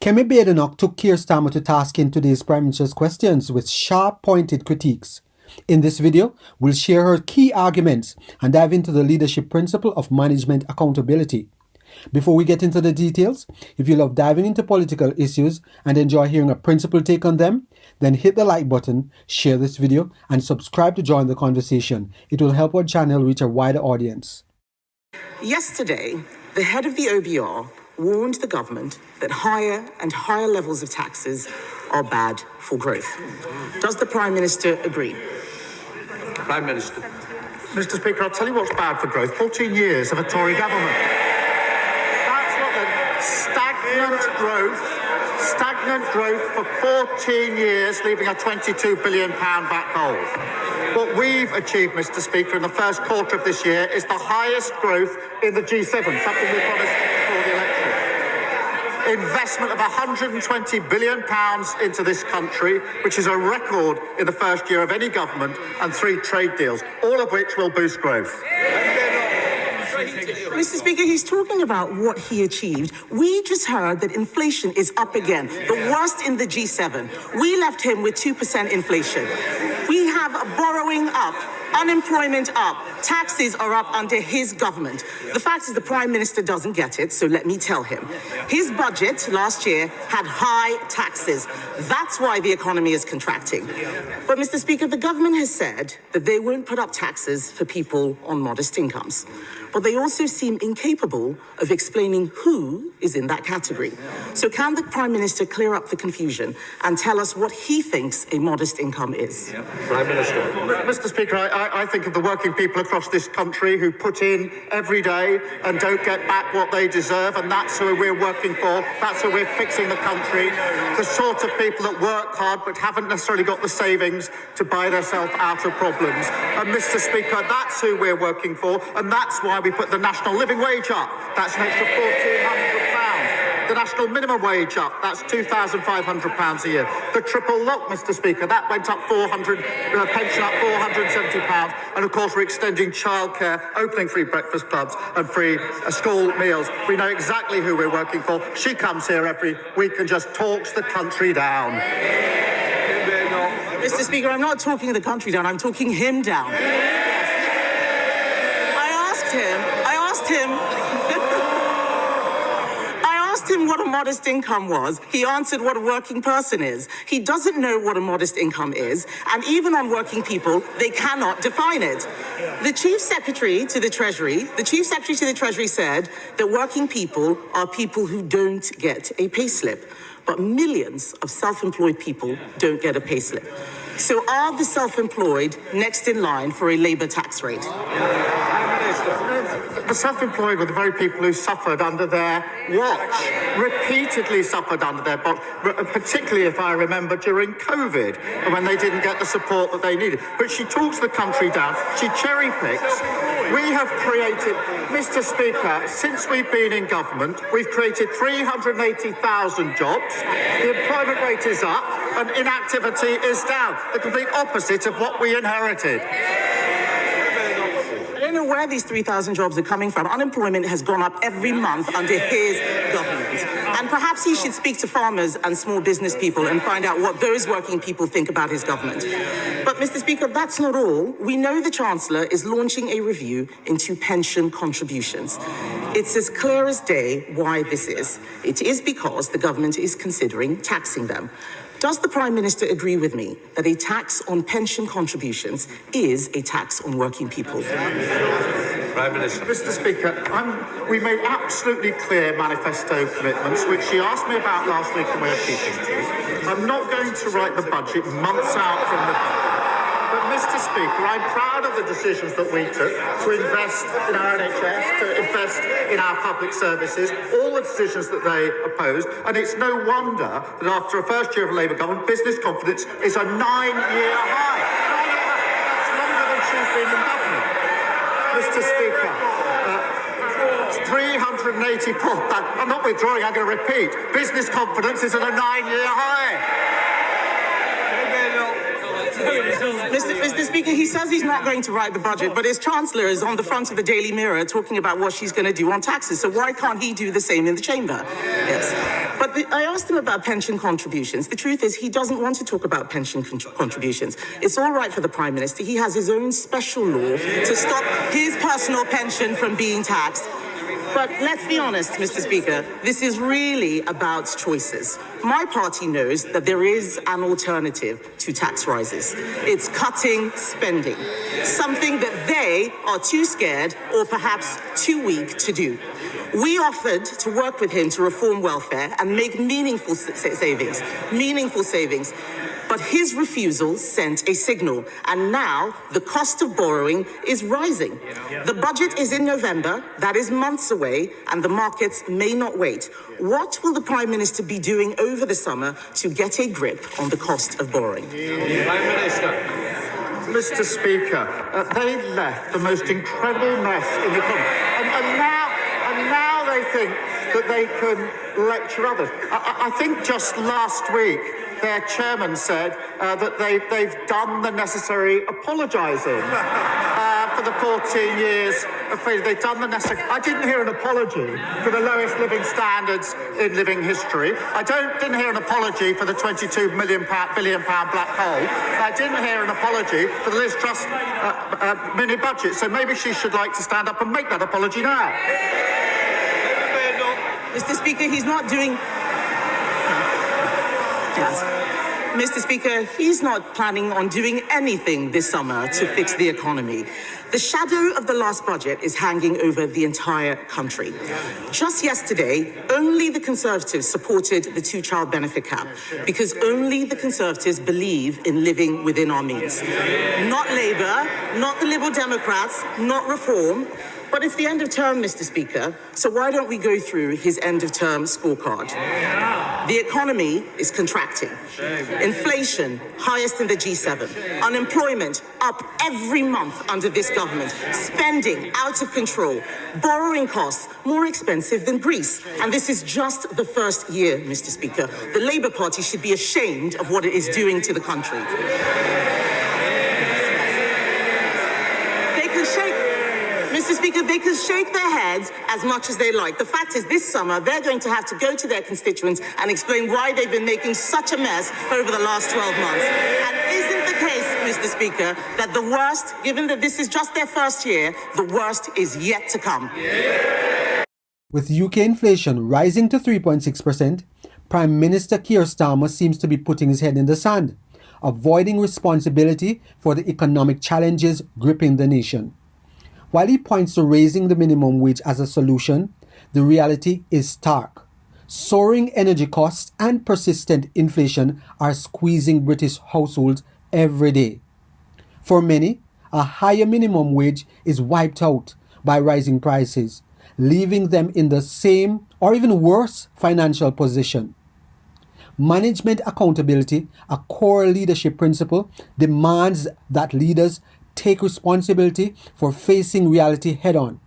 Kemi Badenoch took Keir Starmer to task in today's Prime Minister's questions with sharp, pointed critiques. In this video, we'll share her key arguments and dive into the leadership principle of management accountability. Before we get into the details, if you love diving into political issues and enjoy hearing a principled take on them, then hit the like button, share this video, and subscribe to join the conversation. It will help our channel reach a wider audience. Yesterday, the head of the OBR warned the government that higher and higher levels of taxes are bad for growth. Does the Prime Minister agree? Prime Minister. Mr. Speaker, I'll tell you what's bad for growth. 14 years of a Tory government. That's what the stagnant growth for 14 years, leaving a £22 billion back hole. What we've achieved, Mr. Speaker, in the first quarter of this year is the highest growth in the G7, something we promised before the election. Investment of £120 billion into this country, which is a record in the first year of any government, and 3 trade deals, all of which will boost growth. Mr. Speaker, he's talking about what he achieved. We just heard that inflation is up again, the worst in the G7. We left him with 2% inflation. We have borrowing up, unemployment up, taxes are up under his government. The fact is the Prime Minister doesn't get it, so let me tell him. His budget last year had high taxes. That's why the economy is contracting. But, Mr. Speaker, the government has said that they won't put up taxes for people on modest incomes. But they also seem incapable of explaining who is in that category. So can the Prime Minister clear up the confusion and tell us what he thinks a modest income is? Prime Minister. Mr. Speaker, I think of the working people across this country who put in every day and don't get back what they deserve, and that's who we're working for. That's who we're fixing the country. The sort of people that work hard but haven't necessarily got the savings to buy themselves out of problems. And Mr. Speaker, that's who we're working for, and that's why we put the national living wage up. That's an extra £1,400. The national minimum wage up. That's £2,500 a year. The triple lock, Mr. Speaker, that went up pension up £470. And of course, we're extending childcare, opening free breakfast clubs and free school meals. We know exactly who we're working for. She comes here every week and just talks the country down. Mr. Speaker, I'm not talking the country down, I'm talking him down. I asked him what a modest income was. He answered what a working person is. He doesn't know what a modest income is, and even on working people, they cannot define it. The Chief Secretary to the Treasury said that working people are people who don't get a payslip, but millions of self-employed people don't get a payslip. So are the self-employed next in line for a Labour tax rate? The self-employed were the very people who suffered under their watch, repeatedly suffered under their watch, particularly if I remember during COVID, when they didn't get the support that they needed. But she talks the country down, she cherry picks. We have created, Mr. Speaker, since we've been in government, we've created 380,000 jobs, the employment rate is up, and inactivity is down, the complete opposite of what we inherited. I don't know where these 3,000 jobs are coming from. Unemployment has gone up every month under his government. And perhaps he should speak to farmers and small business people and find out what those working people think about his government. But, Mr. Speaker, that's not all. We know the Chancellor is launching a review into pension contributions. It's as clear as day why this is. It is because the government is considering taxing them. Does the Prime Minister agree with me that a tax on pension contributions is a tax on working people? Prime Minister. Mr. Speaker, we made absolutely clear manifesto commitments, which she asked me about last week and we're keeping to. I'm not going to write the budget months out from the budget. But, Mr. Speaker, I'm proud of the decisions that we took to invest in our NHS, to invest in our public services, all the decisions that they opposed. And it's no wonder that after a first year of a Labour government, business confidence is a 9-year high. That's longer than she's been in government. Mr. Speaker, 384, I'm not withdrawing, I'm going to repeat. Business confidence is at a 9-year high. Mr. Speaker, he says he's not going to write the budget, but his Chancellor is on the front of the Daily Mirror talking about what she's going to do on taxes. So why can't he do the same in the chamber? Yes. But I asked him about pension contributions. The truth is he doesn't want to talk about pension contributions. It's all right for the Prime Minister. He has his own special law to stop his personal pension from being taxed. But let's be honest, Mr. Speaker, this is really about choices. My party knows that there is an alternative to tax rises. It's cutting spending, something that they are too scared or perhaps too weak to do. We offered to work with him to reform welfare and make meaningful savings. But his refusal sent a signal, and now the cost of borrowing is rising. The budget is in November, that is months away, and the markets may not wait. What will the Prime Minister be doing over the summer to get a grip on the cost of borrowing? Prime Minister. Mr. Speaker, they left the most incredible mess in the economy, and now they think that they can lecture others. I think just last week, their chairman said that they've done the necessary apologising for the 14 years of failure. They've done the necessary. I didn't hear an apology for the lowest living standards in living history. I didn't hear an apology for the £22 billion black hole. I didn't hear an apology for the Liz Truss mini budget. So maybe she should like to stand up and make that apology now. Mr. Speaker, he's not doing... Yes. Mr. Speaker, he's not planning on doing anything this summer to fix the economy. The shadow of the last budget is hanging over the entire country. Just yesterday, only the Conservatives supported the two-child benefit cap because only the Conservatives believe in living within our means. Not Labour, not the Liberal Democrats, not Reform. But it's the end of term, Mr. Speaker, so why don't we go through his end of term scorecard? The economy is contracting. Inflation, highest in the G7. Unemployment, up every month under this government. Spending, out of control. Borrowing costs, more expensive than Greece. And this is just the first year, Mr. Speaker. The Labour Party should be ashamed of what it is doing to the country. Mr. Speaker, they can shake their heads as much as they like. The fact is, this summer, they're going to have to go to their constituents and explain why they've been making such a mess over the last 12 months. And isn't the case, Mr. Speaker, that the worst, given that this is just their first year, the worst is yet to come? With UK inflation rising to 3.6%, Prime Minister Keir Starmer seems to be putting his head in the sand, avoiding responsibility for the economic challenges gripping the nation. While he points to raising the minimum wage as a solution, the reality is stark. Soaring energy costs and persistent inflation are squeezing British households every day. For many, a higher minimum wage is wiped out by rising prices, leaving them in the same or even worse financial position. Management accountability, a core leadership principle, demands that leaders take responsibility for facing reality head-on.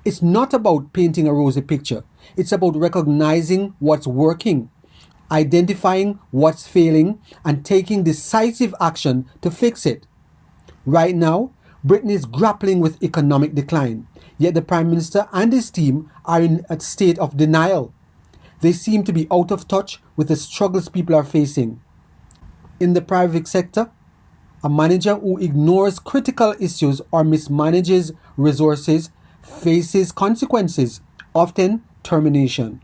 It's not about painting a rosy picture. It's about recognizing what's working, identifying what's failing, and taking decisive action to fix it. Right now, Britain is grappling with economic decline, yet the Prime Minister and his team are in a state of denial. They seem to be out of touch with the struggles people are facing. In the private sector, a manager who ignores critical issues or mismanages resources faces consequences, often termination.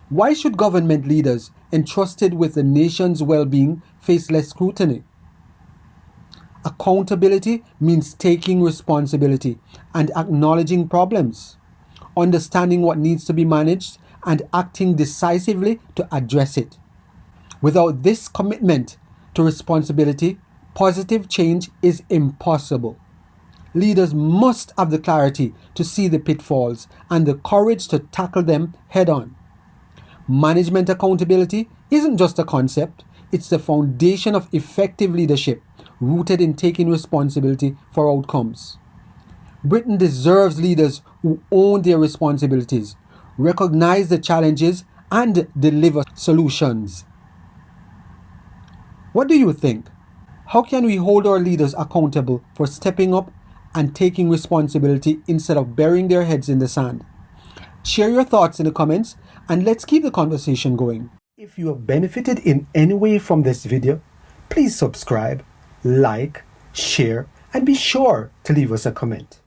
Why should government leaders entrusted with the nation's well-being face less scrutiny? Accountability means taking responsibility and acknowledging problems, understanding what needs to be managed, and acting decisively to address it. Without this commitment to responsibility, positive change is impossible. Leaders must have the clarity to see the pitfalls and the courage to tackle them head-on. Management accountability isn't just a concept, it's the foundation of effective leadership rooted in taking responsibility for outcomes. Britain deserves leaders who own their responsibilities, recognize the challenges, and deliver solutions. What do you think? How can we hold our leaders accountable for stepping up and taking responsibility instead of burying their heads in the sand? Share your thoughts in the comments and let's keep the conversation going. If you have benefited in any way from this video, please subscribe, like, share, and be sure to leave us a comment.